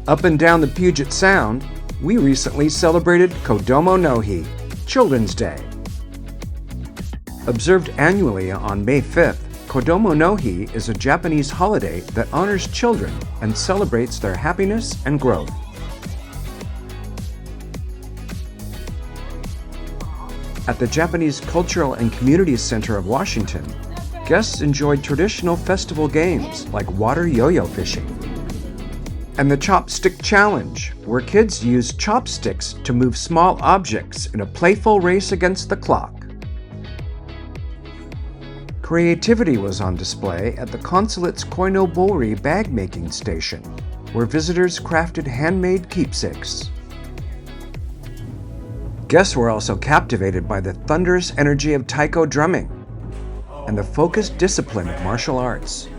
Up and down the Puget Sound, we recently celebrated Kodomo no Hi, Children's Day. Observed annually on May 5th, Kodomo no Hi is a Japanese holiday that honors children and celebrates their happiness and growth. At the Japanese Cultural and Community Center of Washington, guests enjoyed traditional festival games like water yo-yo fishing, and the Chopstick Challenge, where kids use chopsticks to move small objects in a playful race against the clock. Creativity was on display at the Consulate's Koinobori bag-making station, where visitors crafted handmade keepsakes. Guests were also captivated by the thunderous energy of taiko drumming and the focused discipline of martial arts.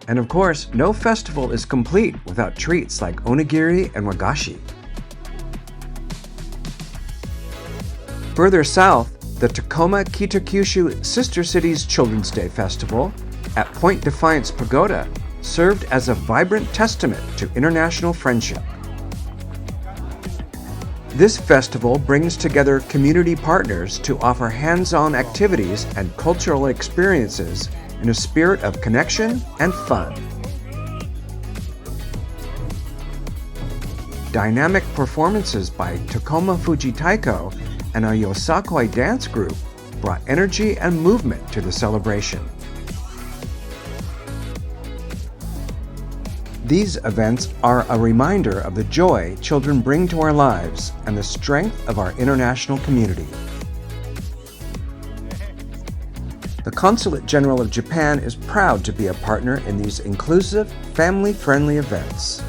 And of course, no festival is complete without treats like onigiri and wagashi. Further south, the Tacoma Kitakyushu Sister Cities Children's Day Festival at Point Defiance Pagoda served as a vibrant testament to international friendship. This festival brings together community partners to offer hands-on activities and cultural experiences in a spirit of connection and fun. Dynamic performances by Tacoma Fuji Taiko and a Yosakoi dance group brought energy and movement to the celebration. These events are a reminder of the joy children bring to our lives and the strength of our international community. The Consulate-General of Japan is proud to be a partner in these inclusive, family-friendly events.